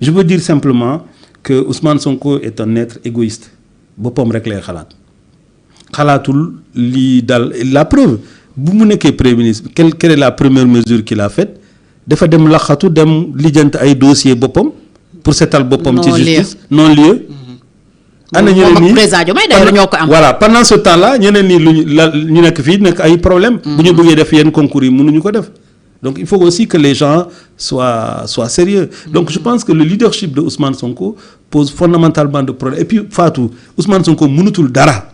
Je veux dire simplement que Ousmane Sonko est un être égoïste boppam rek lay xalaatul lii dal la preuve bu mu nekkee premier ministre quelle est la première mesure qu'il a faite dafa dem laxatu dem lijjante ay dossier boppam pour seetal boppam ci justice non lieu ana ñeneen ñi président Diomaye d'ailleurs ñoo ko am. voilà pendant ce temps là ñeneen ñi ñu nekk fii nekk ay problème bu ñu bëggee def yenn concours yi mënuñu ko def. Donc il faut aussi que les gens soient sérieux. Donc je pense que le leadership de Ousmane Sonko pose fondamentalement de problème. Et puis Fatou, Ousmane Sonko mënutul dara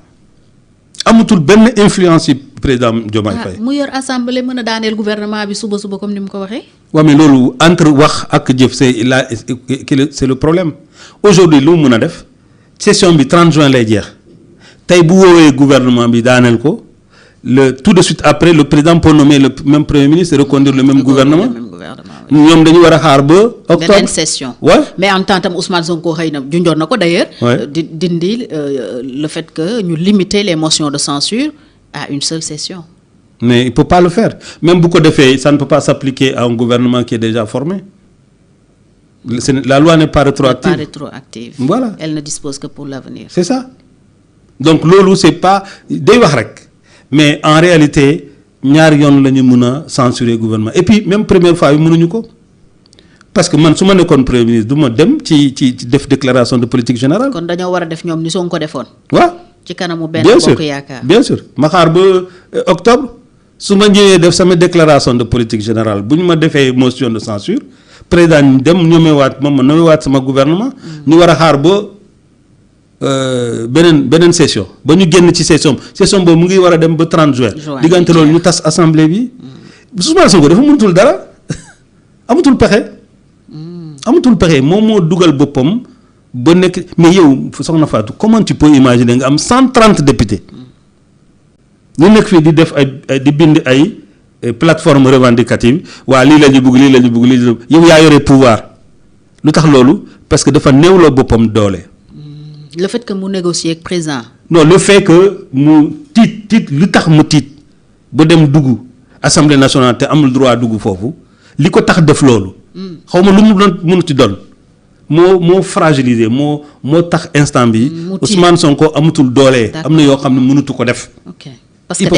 amatul benn influence ci président Diomaye Faye. mu yor assemblée mën a daaneel gouvernement bi suba comme ni mu ko waxee. waaw mais loolu entre wax ak jëf c'est le problème. Aujourd'hui lu mu mën a def session bi 30 juin lay jeex tey bu woowee gouvernement bi daaneel ko. Tout de suite après le président peut nommer le même premier ministre et reconduire le même gouvernement. ñoom dañu war a xaar ba octobre beneen session. Ouais. Mais en temps tam Ousmane Sonko xëy na junjoon na ko d'ailleurs. dindi le fait que ñu limiter les motions de censure à une seule session. Mais il peut pas le faire même bu ko defee ça ne peut pas s'appliquer à un gouvernement qui est déjà formé. La loi n'est pas rétroactive. Pas rétroactive. Voilà. Elle ne dispose que pour l'avenir. C'est ça. Donc loolu c'est pas day wax rek. Mais en réalité ñaar yoon la ñu mën a censurer gouvernement et puis même première fois yi mënuñu ko parce que man su ma nekkoon premier ministre du ma dem ci def déclaration de politique générale. kon dañoo war a def ñoom ni Sonko ko defoon. waaw ci kanamu benn bokk yaakaar. bien sûr ma xaar ba octobre su ma ñëwee def sama déclaration de politique générale bu ñu ma defee motion de censure président ñu dem ñomewaat ma ñomewaat sama gouvernement. ñu war a xaar ba. beneen session ba ñu génn ci session boobu mu ngi war a dem ba 30 juin diggante loolu ñu tas assemblée bi Ousmane Sonko dafa mënatul dara amatul pexe moom moo dugal boppam ba nekk mais yow soxna Fatou comment tu peux imaginer nga am 130 députés ñu nekk fii di def di bind ay plateforme revendicative waa lii la ñu bëgg yow yaa yore pouvoir lu tax loolu parce que dafa néewloo boppam doole. Le fait que mu négocier ak président. Non, le fait que mu tiit lu tax mu tiit ba dem dugg assemblée nationale te amul droit dugg foofu li ko tax def loolu. xaw ma lu mu doon mënut doon moo fragiliser moo tax instant bi Ousmane Sonko amatul doole. am na yoo xam ne mënutu ko def. ok parce que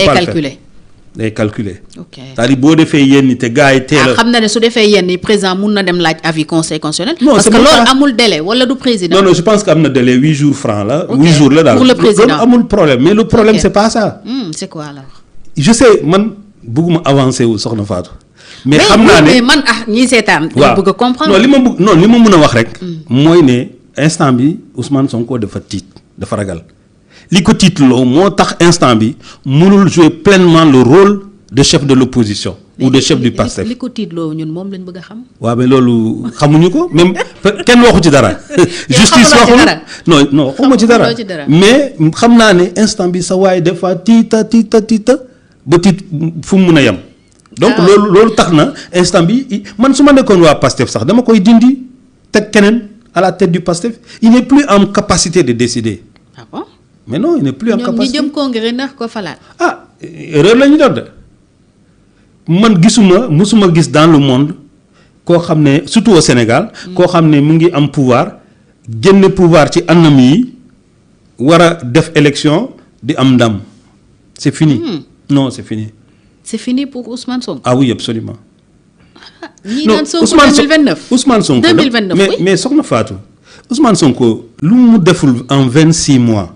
day calculer. ok c'est-à-dire boo defee yenn te gars yi teel a. xam na ne su defee yenn président mun na dem laaj avis conseil constitutionnel. non parce que loolu amul délai wala du président. non je pense que am na délai 8 jours francs la. 8 jours la daal pour le président loolu amul problème mais le problème c'est pas ça. c'est quoi alors. je sais man bëgguma avancer wu soxna Fatou. mais xam naa ne mais man ñii seetaan. waaw bëgg a comprendre. li ma mën a wax rek. mooy ne instant bi Ousmane Sonko dafa tiit dafa ragal. li ko tiitloo moo tax instant bi mënul jouer pleinement le rôle de chef de l'opposition ou de chef du PASTEF. li ko tiitloo ñun moom lañ bëgg a xam. waaw mais loolu xamuñu ko même kenn waxu ci dara. justice waxul non xamuma ci dara. mais xam naa ne instant bi sa waay des fois tiita ba tiit fu mu mën a yem. donc loolu tax na instant bi man su ma nekkoon waa PASTEF sax dama koy dindi teg keneen à la tête du PASTEF il n'est plus en capacité de décider. ah bon. mais non il n'est plus en capacité ñoom ñi jëm congrès ndax ko falaat. erreur la ñu def de man musuma gis dans le monde koo xam ne surtout au Sénégal. koo xam ne mu ngi am pouvoir génne pouvoir ci anam yi war a def élection di am ndam c'est fini. non c'est fini. c'est fini pour Ousmane Sonko. ah oui absolument. ñii naan Sonko 2029 Ousmane Sonko 2029 mais soxna Fatou Ousmane Sonko lu mu deful en 26 mois.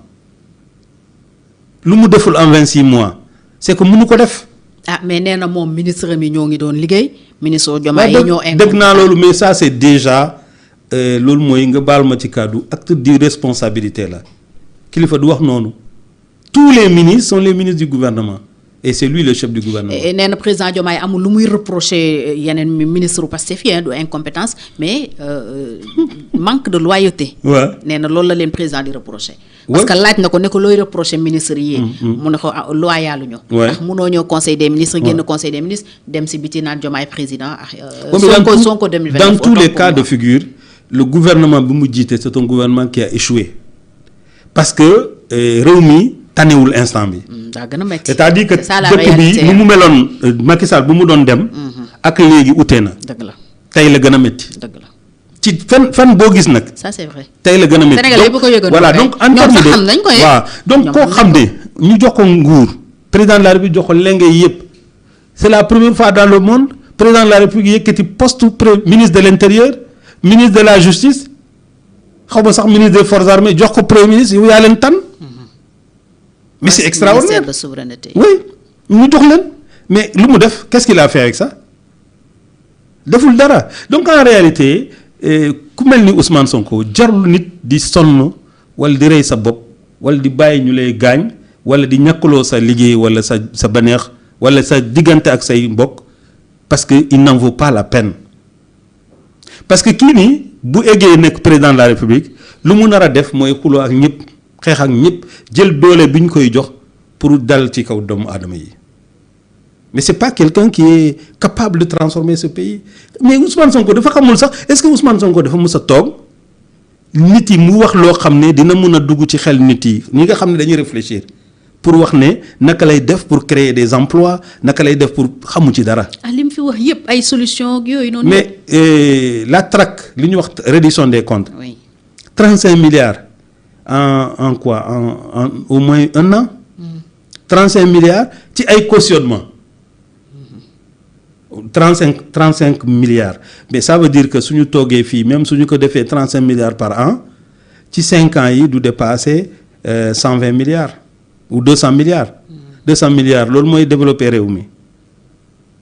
lu mu deful en 26 mois c'est que mënu ko def. mais nee na moom ministre mi ñoo ngi doon liggéey. ministre Diomaye yi ñoo dégg naa loolu mais ça c'est déjà loolu mooy nga baal ma ci kàddu acte d'irresponsabilité la kilifa du wax noonu tous les ministres sont les ministres du gouvernement et c'est lui le chef du gouvernement. et nee na président Diomaye amul lu muy reprocher yeneen ministre Pastef yi du incompétence mais manque de loyauté. waaw nee na loolu la leen président di reprocher. parce que laaj na ko ne ko looy reprocher ministre yi. mu ne ko loyalu ñu. ndax munoo ñëw conseil des ministres génn conseil des ministres dem si biti naan Diomaye président Sonko 2029. dans tous les cas de figure le gouvernement bi mu jiite c'est un gouvernement qui a échoué parce que réew mi tanewul instant bi. daa gën a métti c'est-à-dire que dëkk bi nu mu meloon Macky Sall bu mu doon dem. ak léegi ute na. dëgg la tey la gën a métti. dëgg la ci fan boo gis nag. ça c'est vrai. tey la gën a métti Sénégalais yëpp ko yëgoon. voilà donc en terme de waaw donc koo xam ne ñu jox ko nguur président de la République jox ko lenge yëpp c'est la première fois dans le monde président de la République yëkkati poste ministre de l'intérieur ministre de la justice xaw ma sax ministre des forces armées jox ko premier ministre yow yaa leen tànn. mais c'est extraordinaire ministère de souveraineté. oui ñu jox leen mais lu mu def qu'est-ce qu'il a fait avec ça deful dara donc en réalité ku mel ni Ousmane Sonko jarul nit di sonn wala di rey sa bopp wala di bàyyi ñu lay gaañ wala di ñàkkaloo sa liggéey wala sa baneex wala sa diggante ak say mbokk parce que il n'en vaut pas la peine parce que kii nii bu eggee nekk président de la République lu mu nar a def mooy xuloo ak ñëpp xeex ak ñëpp jël doole bi ñu koy jox pour dal ci kaw doomu aadama yi mais c'est pas quelqu'un qui est capable de transformer ce pays mais Ousmane Sonko dafa xamul sax est-ce que Ousmane Sonko dafa mës a toog nit yi mu wax loo xam ne dina mën a dugg ci xel nit yi ñi nga xam ne dañuy réfléchir pour wax ne naka lay def pour créer des emplois naka lay def pour xamu ci dara. li mu fi wax yëpp ay solutions yooyu noonu. mais la traque li ñu wax reddition des comptes. oui 35 milliards en quoi en au moins un an. 35 milliards ci ay cautionnement. 35 milliards mais ça veut dire que suñu toogee fii même suñu ko defee 35 milliards par an ci 5 ans yi du dépasser 120 milliards ou 200 milliards. 200 milliards loolu mooy développer réew mi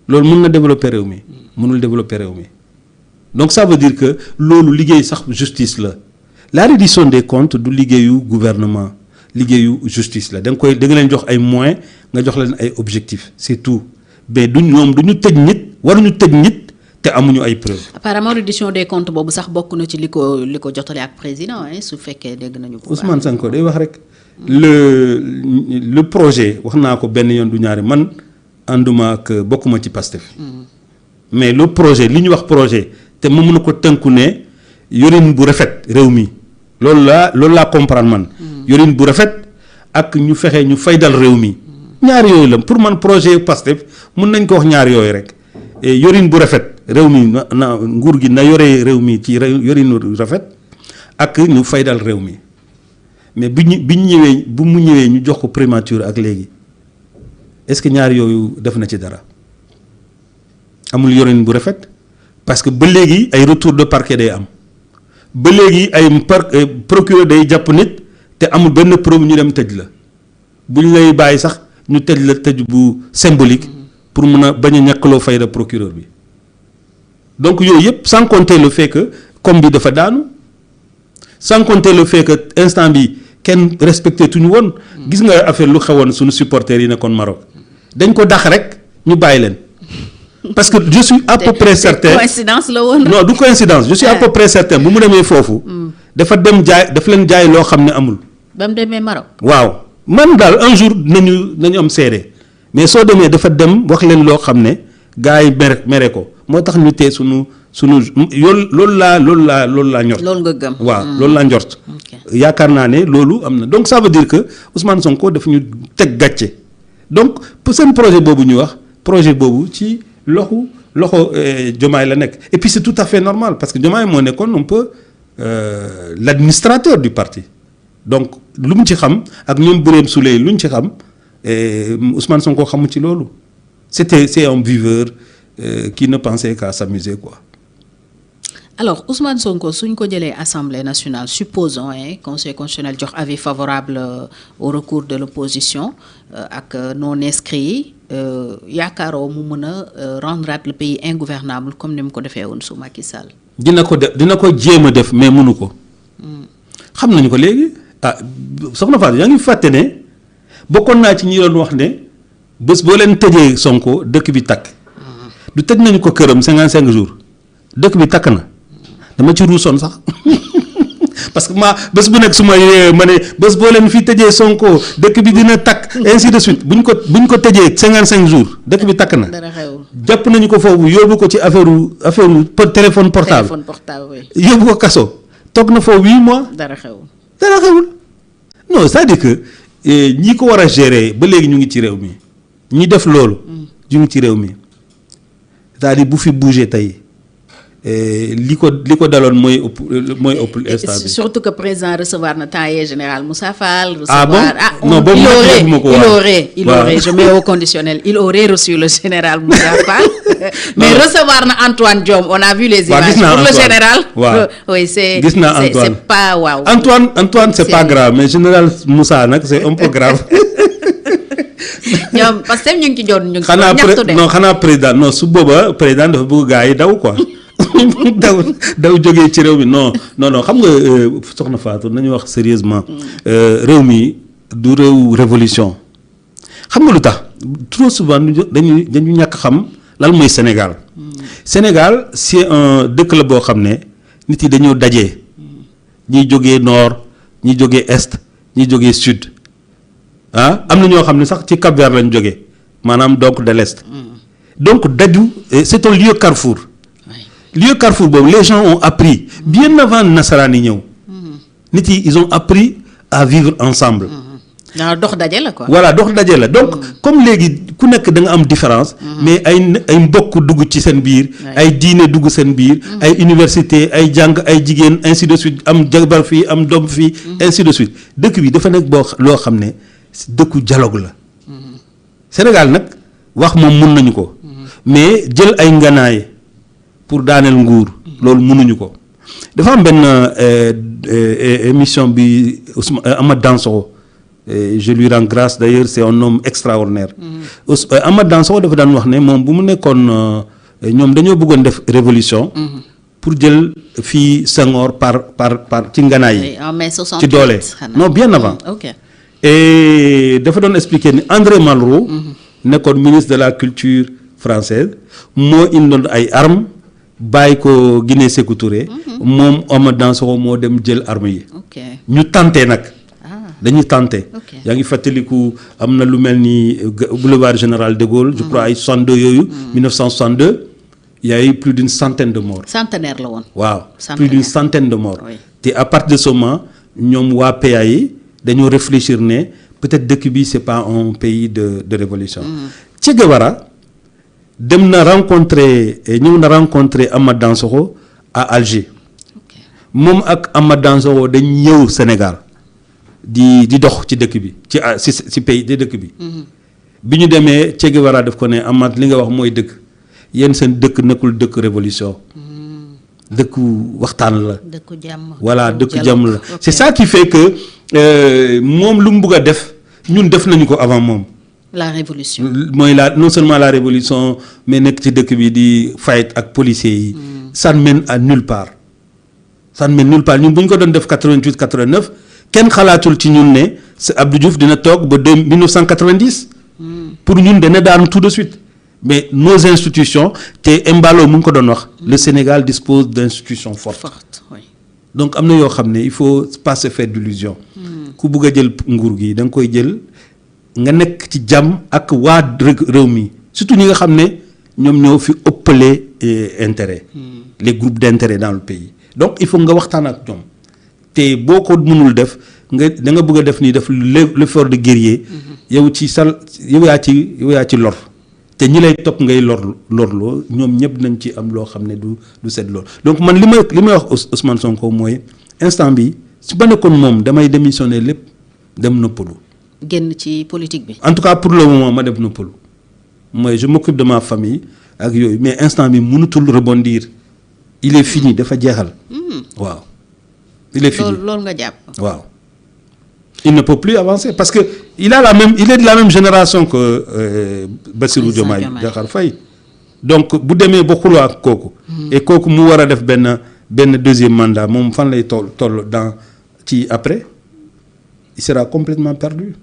loolu mën na développer réew mi mënul développer réew mi donc ça veut dire que loolu liggéey sax justice la reddition des comptes du liggéeyu gouvernement liggéeyu justice la da nga leen jox ay moyens nga jox leen ay objectifs c'est tout. mais ñoom du ñu tëj nit waruñu tëj nit te amuñu ay preuves. apparemment reddition des comptes boobu sax bokk na ci li ko jotale ak président su fekkee dégg nañu. Ousmane Sonko day wax rek. le projet wax naa ko benn yoon du ñaari man ànduma ak bokkuma ci Pastef. mais le projet li ñu wax projet te ma mën a ko tënku ne yorin bu rafet réew mi loolu laa comprendre man. yorin bu rafet ak ñu fexe ñu faydal réew mi. ñaar yooyu la pour man projet Pastef mën nañ ko wax ñaar yooyu rek yorin bu rafet réew mi na nguur gi na yore réew mi ci yorin bu rafet ak ñu faydal réew mi mais bu mu ñëwee ñu jox ko primature ak léegi est-ce que ñaar yooyu def na ci dara amul yorin bu rafet parce que ba léegi ay retour de parquet day am ba léegi ay procureur day jàpp nit te amul benn preuve ñu dem tëj la bu ñu lay bàyyi sax. ñu tëj la tëj bu symbolique pour mën a bañ a ñàkkaloo fayda procureur bi donc yooyu yëpp sans compter le fait que comme bi dafa daanu sans compter le fait que instant bi kenn respecté tuñu woon. gis nga affaire lu xewoon suñu supporters yi nekkoon Maroc dañ ko dax rek ñu bàyyi leen parce que je suis à peu près certain coïncidence la woon. non du coïncidence je suis à peu près certain bu mu demee foofu. dafa leen jaay loo xam ne amul. ba mu demee Maroc. waaw. man daal un jour nañu am seede mais soo demee dafa dem wax leen loo xam ne gars yi mere ko moo tax ñu tee sunu loolu laa njort. loolu nga gëm. waaw loolu laa njort. yaakaar naa ne loolu am na donc ça veut dire que Ousmane Sonko dafa ñu teg gàcce donc seen projet boobu ñu wax projet boobu ci loxo Diomaye la nekk et puis c'est tout à fait normal parce que Diomaye moo nekkoon un peu l'administrateur du parti. donc lu mu ci xam ak ñoom Birame Souleye lu ñu ci xam Ousmane Sonko xamu ci loolu c'est un viveur qui ne pensait qu'à s'amuser quoi. alors Ousmane Sonko suñ ko jëlee assemblée nationale supposons conseil constitutionnel jox avis favorable au recours de l'opposition ak non inscrits yi yaakaaroo mu mën a rendre le pays ingouvernable comme ni mu ko defee woon sous Macky Sall. dina ko jéem a def mais mënu ko. xam nañu ko léegi. soxna Fatou yaa ngi fàtte ne bokkoon naa ci ñi doon wax ne bés boo leen tëjee Sonko dëkk bi takk du tëj nañu ko këram 55 jours dëkk bi takk na dama ci ruusoon sax parce que bés bu nekk su ma ne bés boo leen fii tëjee Sonko dëkk bi dina takk ainsi de suite buñ ko tëjee 55 jours dëkk bi takk na. jàpp nañu ko foofu yóbbu ko ci affaire téléphone portable. yóbbu ko kaso toog na foofu 8 mois. dara xewul non c'est-à-dire que ñi ko war a gérer ba léegi ñu ngi ci réew mi ñi def loolu. ñu ngi ci réew mi c'est-à-dire bu fi bouger tey li ko daloon mooy ëpp instant bi. surtout que président recevoir na temps yii général Moussa Fall. Ah bon? Non, il aurait je mets au conditionnel il aurait reçu le général Moussa Fall. mais recevoir na Antoine Diome on a vu les images. Pour le général. oui c'est pas waaw. Antoine c'est pas grave mais général Moussa nag c'est un peu grave. ñoom parce que ñu ngi ci ñaxtu de. xanaa président non su booba président dafa bëgg gars yi daw quoi. daw jógee ci réew mi non xam nga soxna Fatou nañu wax sérieusement réew mi du réew révolution xam nga lu tax trop souvent dañu ñàkk xam lan mooy Sénégal. Sénégal c'est un dëkk la boo xam ne nit yi dañoo dajee ñiy jógee nord ñiy jógee est ñiy jógee sud am na ñoo xam ne sax ci Cap-Vert lañ jógee maanaam donc de l'est donc daju c'est un lieu carrefour. lieu carrefour boobu les gens ont appris bien avant nasaraan yi ñëw nit yi ils ont appris à vivre ensemble. dox daje la quoi. voilà dox daje la donc comme léegi ku nekk da nga am différence. mais ay mbokk dugg ci seen biir. ay diine dugg seen biir. ay université ay jàng ay jigéen ainsi de suite am jabar fii am doom fii. ainsi de suite dëkk bi dafa nekk loo xam ne dëkku dialogue la. Sénégal nag wax moom mun nañu ko. mais jël ay nganaay pour daaneel nguur loolu mënuñu ko dafa am benn émission bi Amath Dansokho je lui rends grâce d'ailleurs c'est un homme extraordinaire. Amath Dansokho dafa daan wax ne moom bu mu nekkoon ñoom dañoo bëggoon def révolution pour jël fii Senghor par ci nganaay yi ci doole non bien avant. et dafa doon expliquer ni André Malraux nekkoon ministre de la culture française moo indoon ay armes bàyyi ko Guinée Sékou Touré moom Amath Dansokho moo dem jël armes yi ñu tenté nag dañuy tenté yaa ngi fàttaliku am na lu mel ni boulevard Général de Gaulle je crois ay 62 yooyu 1962 il y a eu plus d'une centaine de morts. Centenaire la woon. waaw plus d'une centaine de morts. te à partir de ce moment ñoom waa PA yi dañoo réfléchir ne peut-être dëkk bi c'est pas un pays de révolution. Che Guevara ñëw na rencontrer Amath Dansokho à Alger. moom ak Amath Dansokho dañ ñëw Sénégal di dox ci dëkk bi ci pays de dëkk bi. bi ñu demee Che Guevara daf ko ne Amath li nga wax mooy dëkk yéen seen dëkk nekkul dëkk révolution dëkku waxtaan la. dëkku jàmm. voilà dëkku jàmm la c'est ça qui fait que moom lu mu bëgg a def ñun def nañu ko avant moom. la révolution mooy non seulement la révolution mais nekk ci dëkk bi di fight ak policiers yi. ça ne mène à nulle part. ça ne mène nulle part ñun bu ñu ko doon def 88 89 kenn xalaatul ci ñun ne Abdou Diouf dina toog ba 1990. pour ñun dana daanu tout de suite. mais nos institutions te Embalo mu ngi ko doon wax. le Sénégal dispose d'institutions fortes. oui. donc am na yoo xam ne il faut pas se faire d'illusion. ku bugg a jël nguur gi da nga koy jël nga nekk ci jàmm ak waa réew mi surtout ñi nga xam ne ñoom ñoo fi ëppale intérêt. les groupes d'intérêt dans le pays donc il faut nga waxtaan ak ñoom te boo ko mënul def da nga bëgg a def nii def l'effort de guerrier. yow yaa ci lor. te ñi lay topp ngay lorloo ñoom ñëpp nañ ci am loo xam ne du set lool donc man li may wax Ousmane Sonko mooy instant bi su ba nekkoon moom damay démissionner lépp dem noppalu. génn ci politique bi. en tout cas pour le moment ma dem noppalu mooy je m'occupe de ma famille ak yooyu mais instant bi mënutul rebondir il est fini dafa jeexal. waaw il est fini loolu nga jàpp. waaw. il ne peut plus avancer parce que il est de la même génération que Bassirou Diomaye Diakhar Faye donc bu demee ba xuloo ak kooku. et kooku mu war a def benn deuxième mandat moom fan lay toll dans ci après il sera complètement perdu.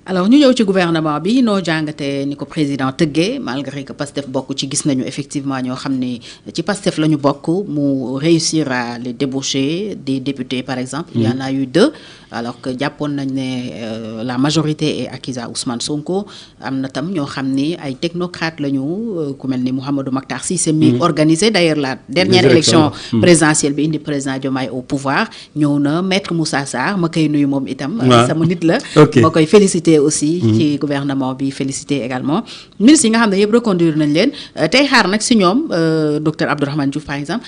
alors ñu ñëw ci gouvernement bi noo jàngatee ni ko président tëggee malgré que Pastef bokk ci gis nañu effectivement ñoo xam ne ci Pastef la ñu bokk mu réussir à les débaucher des députés par exemple. il y en a eu 2 alors que jàppoon nañ ne la majorité est acquise à Ousmane Sonko am na tam ñoo xam ni ay technocrates lañu ku mel ni Mouhamadou Makhtar Cissé mi organisé d'ailleurs la dernière élection présidentielle bi indi président Diomaye au pouvoir ñëw na maître Moussa Sarr ma koy nuyu moom itam sama nit la ma koy féliciter aussi ci gouvernement bi féliciter également ministre yi nga xam ne yëpp reconduire nañ leen tey xaar nag si ñoom docteur Abdourahmane Diouf par exemple